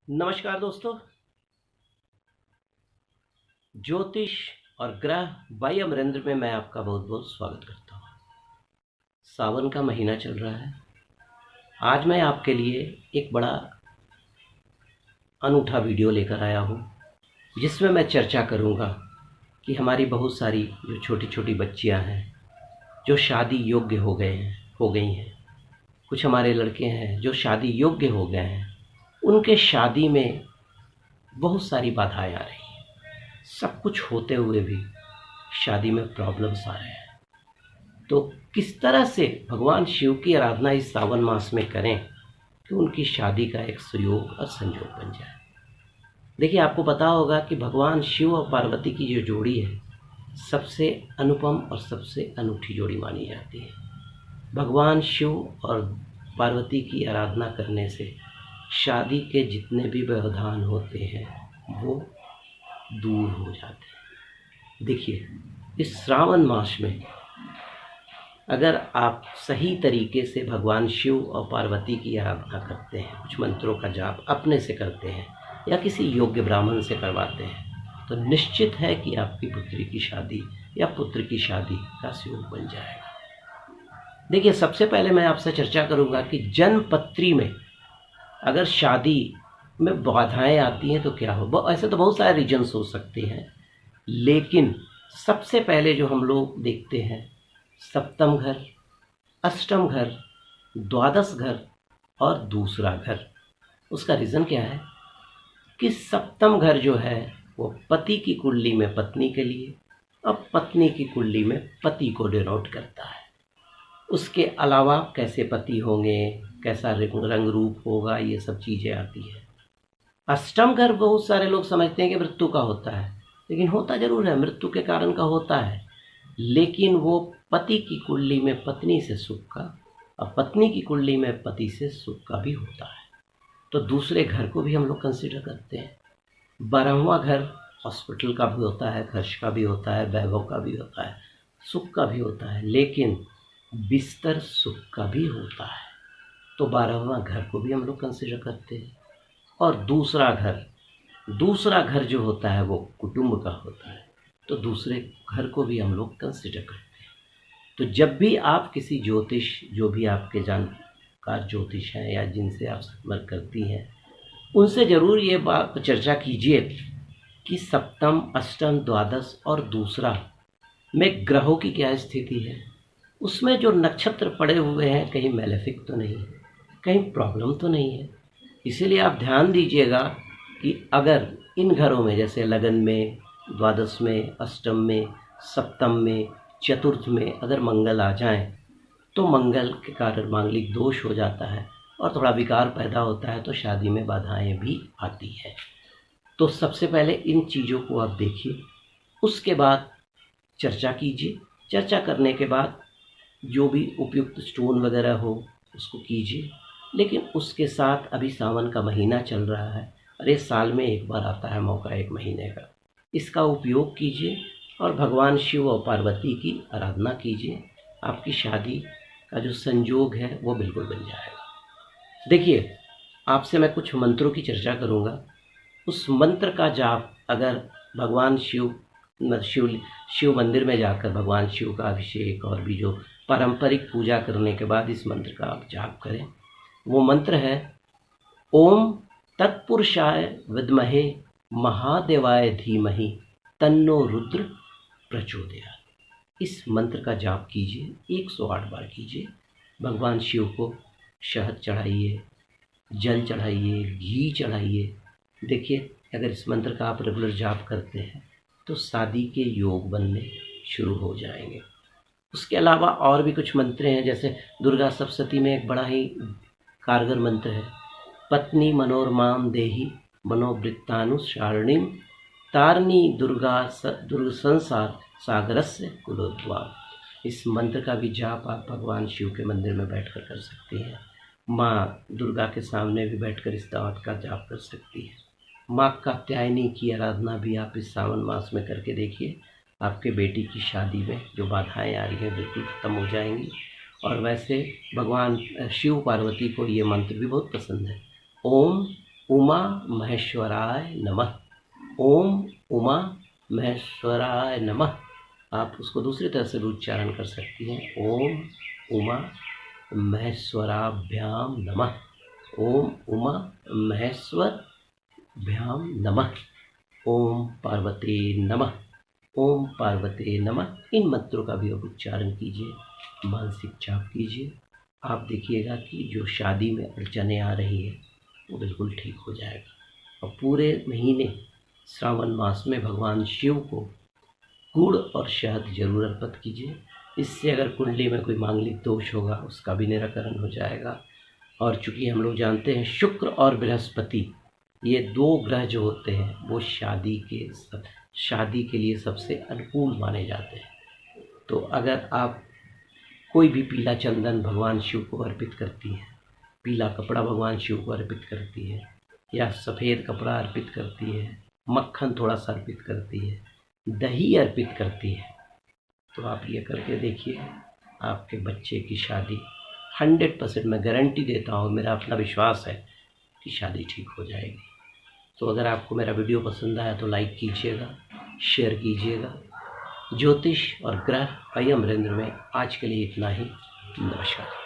नमस्कार दोस्तों। ज्योतिष और ग्रह बाई अमरेंद्र में मैं आपका बहुत बहुत स्वागत करता हूँ। सावन का महीना चल रहा है। आज मैं आपके लिए एक बड़ा अनूठा वीडियो लेकर आया हूँ, जिसमें मैं चर्चा करूँगा कि हमारी बहुत सारी जो छोटी छोटी बच्चियाँ हैं जो शादी योग्य हो गई हैं, कुछ हमारे लड़के हैं जो शादी योग्य हो गए हैं, उनके शादी में बहुत सारी बाधाएं आ रही हैं। सब कुछ होते हुए भी शादी में प्रॉब्लम्स आ रहे हैं। तो किस तरह से भगवान शिव की आराधना इस सावन मास में करें कि उनकी शादी का एक सुयोग और संयोग बन जाए। देखिए, आपको पता होगा कि भगवान शिव और पार्वती की जो जोड़ी है, सबसे अनुपम और सबसे अनूठी जोड़ी मानी जाती है। भगवान शिव और पार्वती की आराधना करने से शादी के जितने भी व्यवधान होते हैं वो दूर हो जाते हैं। देखिए, इस श्रावण मास में अगर आप सही तरीके से भगवान शिव और पार्वती की आराधना करते हैं, कुछ मंत्रों का जाप अपने से करते हैं या किसी योग्य ब्राह्मण से करवाते हैं, तो निश्चित है कि आपकी पुत्री की शादी या पुत्र की शादी का योग बन जाएगा। देखिए, सबसे पहले मैं आपसे चर्चा करूंगा कि जन्म पत्री में अगर शादी में बाधाएं आती हैं तो क्या हो। ऐसे तो बहुत सारे रीजन्स हो सकते हैं, लेकिन सबसे पहले जो हम लोग देखते हैं, सप्तम घर, अष्टम घर, द्वादश घर और दूसरा घर। उसका रीज़न क्या है कि सप्तम घर जो है वो पति की कुंडली में पत्नी के लिए और पत्नी की कुंडली में पति को डिनोट करता है। उसके अलावा कैसे पति होंगे, कैसा रंग रूप होगा, ये सब चीज़ें आती है। अष्टम घर बहुत सारे लोग समझते हैं कि मृत्यु का होता है, लेकिन होता जरूर है, मृत्यु के कारण का होता है, लेकिन वो पति की कुंडली में पत्नी से सुख का और पत्नी की कुंडली में पति से सुख का भी होता है। तो दूसरे घर को भी हम लोग कंसिडर करते हैं। 12वां घर हॉस्पिटल का भी होता है, खर्च का भी होता है, वैभव का भी होता है, सुख का भी होता है, लेकिन बिस्तर सुख का भी होता है। तो 12वां घर को भी हम लोग कंसिडर करते हैं। और दूसरा घर जो होता है वो कुटुंब का होता है, तो दूसरे घर को भी हम लोग कंसिडर करते हैं। तो जब भी आप किसी ज्योतिष, जो भी आपके जानकार ज्योतिष हैं या जिनसे आप संपर्क करती हैं, उनसे ज़रूर ये बात चर्चा कीजिए कि सप्तम, अष्टम, द्वादश और दूसरा में ग्रहों की क्या स्थिति है, उसमें जो नक्षत्र पड़े हुए हैं कहीं मैलेफिक तो नहीं है, कहीं प्रॉब्लम तो नहीं है। इसीलिए आप ध्यान दीजिएगा कि अगर इन घरों में, जैसे लगन में, द्वादश में, अष्टम में, सप्तम में, चतुर्थ में अगर मंगल आ जाएं, तो मंगल के कारण मांगलिक दोष हो जाता है और थोड़ा विकार पैदा होता है, तो शादी में बाधाएं भी आती है। तो सबसे पहले इन चीज़ों को आप देखिए, उसके बाद चर्चा कीजिए। चर्चा करने के बाद जो भी उपयुक्त स्टोन वगैरह हो उसको कीजिए। लेकिन उसके साथ अभी सावन का महीना चल रहा है, अरे साल में एक बार आता है मौका, एक महीने का, इसका उपयोग कीजिए और भगवान शिव और पार्वती की आराधना कीजिए। आपकी शादी का जो संयोग है वो बिल्कुल बन जाएगा। देखिए, आपसे मैं कुछ मंत्रों की चर्चा करूँगा। उस मंत्र का जाप अगर भगवान शिव मंदिर में जाकर भगवान शिव का अभिषेक और भी जो पारंपरिक पूजा करने के बाद इस मंत्र का आप जाप करें। वो मंत्र है ओम तत्पुरुषाय विद्महे महादेवाय धीमहि तन्नो रुद्र प्रचोदयात्। इस मंत्र का जाप कीजिए, 108 बार कीजिए। भगवान शिव को शहद चढ़ाइए, जल चढ़ाइए, घी चढ़ाइए। देखिए, अगर इस मंत्र का आप रेगुलर जाप करते हैं तो शादी के योग बनने शुरू हो जाएंगे। उसके अलावा और भी कुछ मंत्र हैं, जैसे दुर्गा सप्तशती में एक बड़ा ही कारगर मंत्र है, पत्नी मनोरमाम देहि मनोवृत्तानुसारिणीं तारणी दुर्गा संसार सागरस्य कुलोद्वार। इस मंत्र का भी जाप आप भगवान शिव के मंदिर में बैठकर कर सकती हैं। माँ दुर्गा के सामने भी बैठकर इस दावत का जाप कर सकती है। माँ कात्यायनी की आराधना भी आप इस सावन मास में करके देखिए। आपके बेटी की शादी में जो बाधाएं आ रही हैं बिल्कुल ख़त्म हो जाएंगी। और वैसे भगवान शिव पार्वती को ये मंत्र भी बहुत पसंद है, ओम उमा महेश्वराय नमः। ओम उमा महेश्वराय नमः। आप उसको दूसरी तरह से भी उच्चारण कर सकती हैं। ओम उमा महेश्वराभ्याम नमः। ओम उमा महेश्वरभ्याम नमः। ओम पार्वती नमः। ओम पार्वती नमः। इन मंत्रों का भी आप उच्चारण कीजिए, मानसिक जाप कीजिए। आप देखिएगा कि जो शादी में अड़चनें आ रही है वो बिल्कुल ठीक हो जाएगा। और पूरे महीने श्रावण मास में भगवान शिव को गुड़ और शहद जरूर अर्पित कीजिए। इससे अगर कुंडली में कोई मांगलिक दोष होगा उसका भी निराकरण हो जाएगा। और चूँकि हम लोग जानते हैं शुक्र और बृहस्पति ये दो ग्रह जो होते हैं वो शादी के लिए सबसे अनुकूल माने जाते हैं। तो अगर आप कोई भी पीला चंदन भगवान शिव को अर्पित करती हैं, पीला कपड़ा भगवान शिव को अर्पित करती है, या सफ़ेद कपड़ा अर्पित करती है, मक्खन थोड़ा सा अर्पित करती है, दही अर्पित करती है, तो आप ये करके देखिए, आपके बच्चे की शादी 100% मैं गारंटी देता हूँ, मेरा अपना विश्वास है कि शादी ठीक हो जाएगी। तो अगर आपको मेरा वीडियो पसंद आया तो लाइक कीजिएगा, शेयर कीजिएगा। ज्योतिष और ग्रह आई अमरेंद्र में आज के लिए इतना ही। नमस्कार।